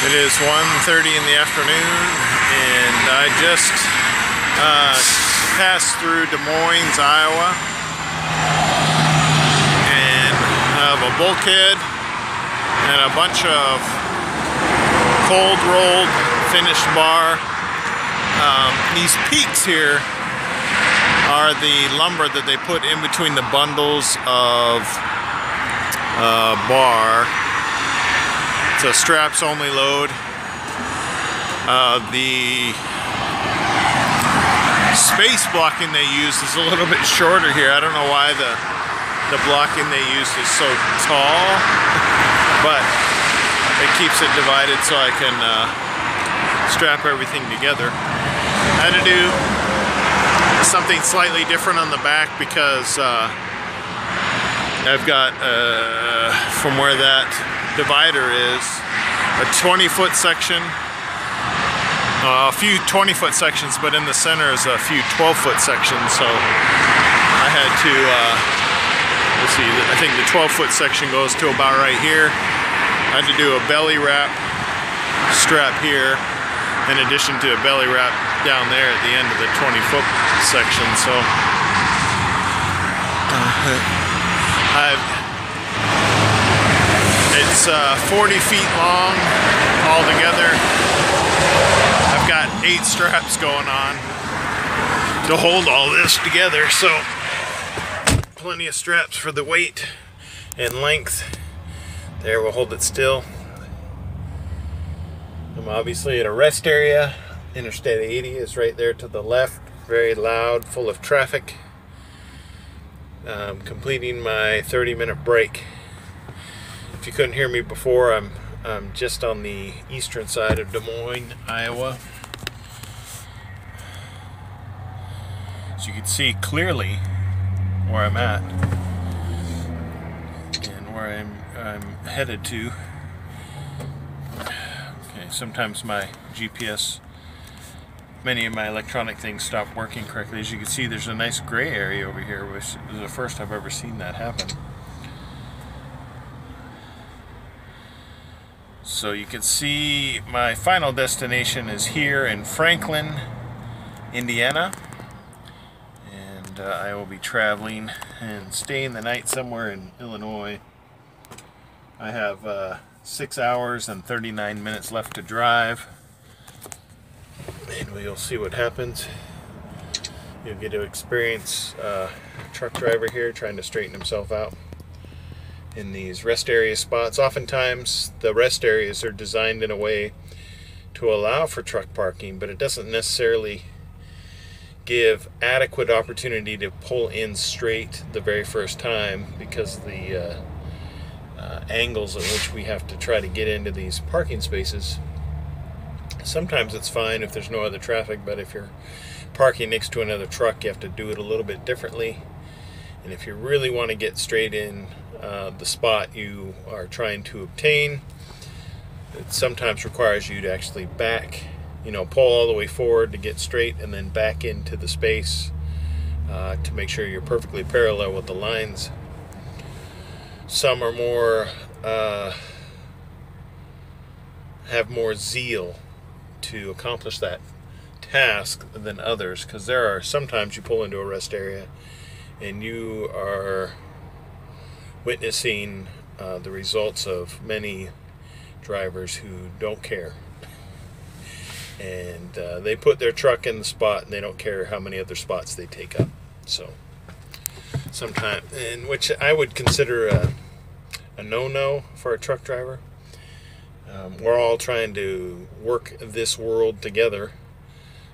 It is 1:30 in the afternoon, and I just passed through Des Moines, Iowa, and I have a bulkhead and a bunch of cold rolled finished bar. These peaks here are the lumber that they put in between the bundles of bar. It's a straps only load. The space blocking they used is a little bit shorter here. I don't know why the blocking they used is so tall, but it keeps it divided so I can strap everything together. I had to do something slightly different on the back because I've got from where that divider is a 20-foot section, a few 20-foot sections, but in the center is a few 12-foot sections. So I had to let's see, I think the 12-foot section goes to about right here. I had to do a belly wrap strap here in addition to a belly wrap down there at the end of the 20-foot section. So it's 40 feet long altogether. I've got 8 straps going on to hold all this together, so plenty of straps for the weight and length. There, we'll hold it still. I'm obviously at a rest area. Interstate 80 is right there to the left. Very loud, full of traffic. Completing my 30-minute break. If you couldn't hear me before, I'm just on the eastern side of Des Moines, Iowa. So you can see clearly where I'm at and where I'm headed to. Okay, sometimes my GPS, many of my electronic things stop working correctly. As you can see, there's a nice gray area over here, which is the first I've ever seen that happen. So you can see my final destination is here in Franklin, Indiana, and I will be traveling and staying the night somewhere in Illinois. I have 6 hours and 39 minutes left to drive, and we'll see what happens. You'll get to experience a truck driver here trying to straighten himself out in these rest area spots. Oftentimes the rest areas are designed in a way to allow for truck parking, but it doesn't necessarily give adequate opportunity to pull in straight the very first time because of the angles at which we have to try to get into these parking spaces. Sometimes it's fine if there's no other traffic, but if you're parking next to another truck, you have to do it a little bit differently. And if you really want to get straight in the spot you are trying to obtain, it sometimes requires you to actually back, pull all the way forward to get straight and then back into the space to make sure you're perfectly parallel with the lines. Some are more, have more zeal to accomplish that task than others, because there are sometimes you pull into a rest area and you are witnessing the results of many drivers who don't care, and they put their truck in the spot and they don't care how many other spots they take up. So sometimes, and which I would consider a no-no for a truck driver. We're all trying to work this world together,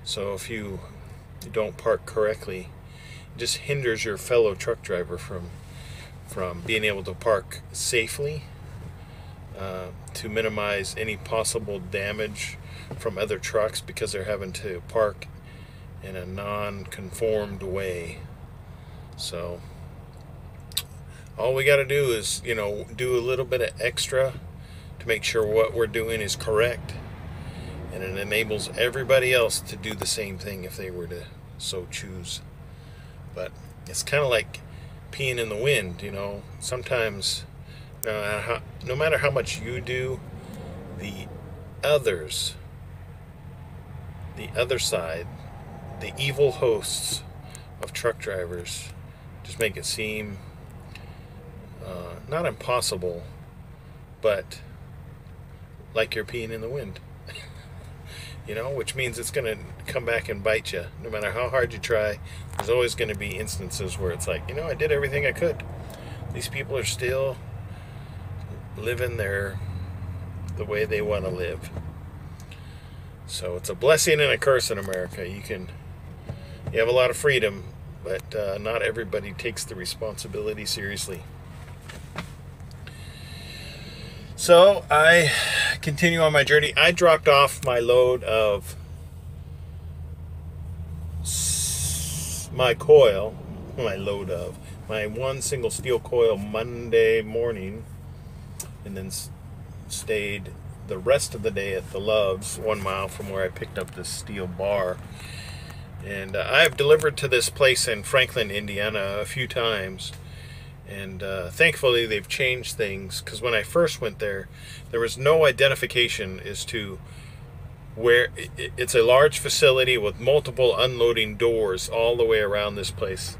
so if you don't park correctly, it just hinders your fellow truck driver from being able to park safely, to minimize any possible damage from other trucks because they're having to park in a non-conformed way. So all we got to do is, do a little bit of extra to make sure what we're doing is correct, and it enables everybody else to do the same thing if they were to so choose. But it's kind of like peeing in the wind, Sometimes, no matter how much you do, the others, the other side, the evil hosts of truck drivers, just make it seem not impossible, but like you're peeing in the wind. You know, which means it's going to come back and bite you. No matter how hard you try, there's always going to be instances where it's like, you know, I did everything I could. These people are still living the way they want to live. So it's a blessing and a curse in America. You have a lot of freedom, but not everybody takes the responsibility seriously. So I continue on my journey. I dropped off my load of my one single steel coil Monday morning, and then stayed the rest of the day at the Loves, 1 mile from where I picked up this steel bar. And I've delivered to this place in Franklin, Indiana a few times. And thankfully they've changed things, because when I first went there was no identification as to where. It's a large facility with multiple unloading doors all the way around this place.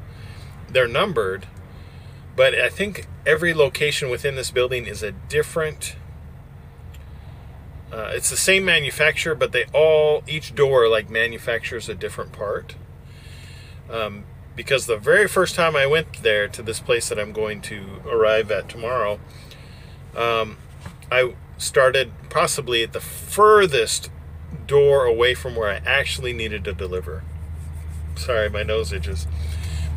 They're numbered, but I think every location within this building is a different, it's the same manufacturer, but each door like manufactures a different part. Because the very first time I went there to this place that I'm going to arrive at tomorrow, I started possibly at the furthest door away from where I actually needed to deliver. Sorry, my nose itches.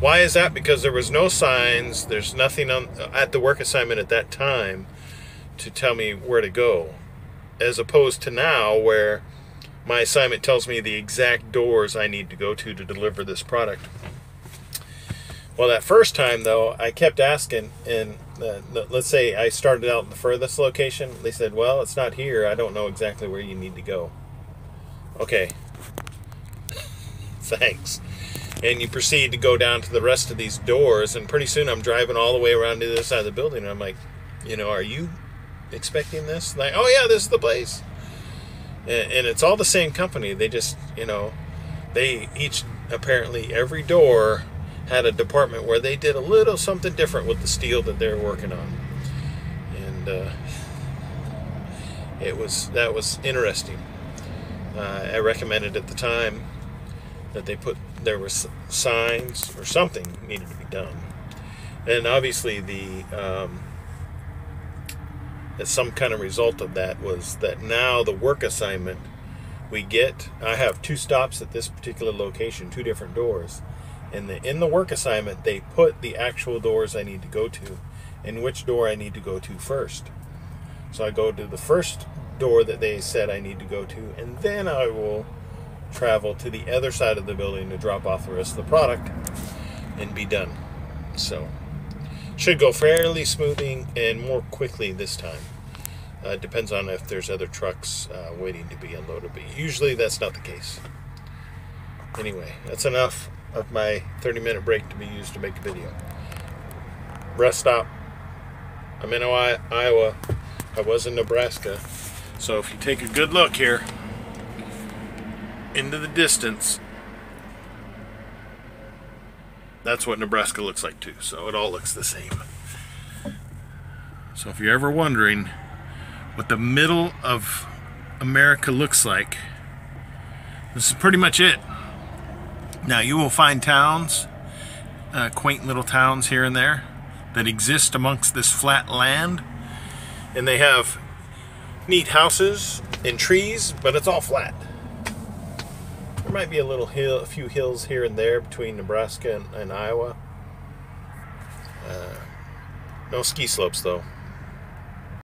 Why is that? Because there was no signs, there's nothing at the work assignment at that time to tell me where to go. As opposed to now, where my assignment tells me the exact doors I need to go to deliver this product. Well, that first time, though, I kept asking, and let's say I started out in the furthest location. They said, well, it's not here. I don't know exactly where you need to go. Okay. Thanks. And you proceed to go down to the rest of these doors, and pretty soon I'm driving all the way around to the other side of the building, and I'm like, you know, are you expecting this? Like, oh, yeah, this is the place. And it's all the same company. They just, you know, they each, apparently, every door had a department where they did a little something different with the steel that they're working on, and that was interesting. I recommended at the time that there was signs or something needed to be done, and obviously as some kind of result of that was that now the work assignment I have 2 stops at this particular location, 2 different doors. And in the work assignment, they put the actual doors I need to go to and which door I need to go to first. So I go to the first door that they said I need to go to, and then I will travel to the other side of the building to drop off the rest of the product and be done. So should go fairly smoothly and more quickly this time. Depends on if there's other trucks waiting to be unloaded, but usually that's not the case. Anyway, that's enough of my 30-minute break to be used to make a video. Rest stop. I'm in Iowa. I was in Nebraska. So if you take a good look here into the distance, that's what Nebraska looks like too. So it all looks the same. So if you're ever wondering what the middle of America looks like, this is pretty much it. Now, you will find towns, quaint little towns here and there, that exist amongst this flat land, and they have neat houses and trees, but it's all flat. There might be a few hills here and there between Nebraska and Iowa. No ski slopes, though.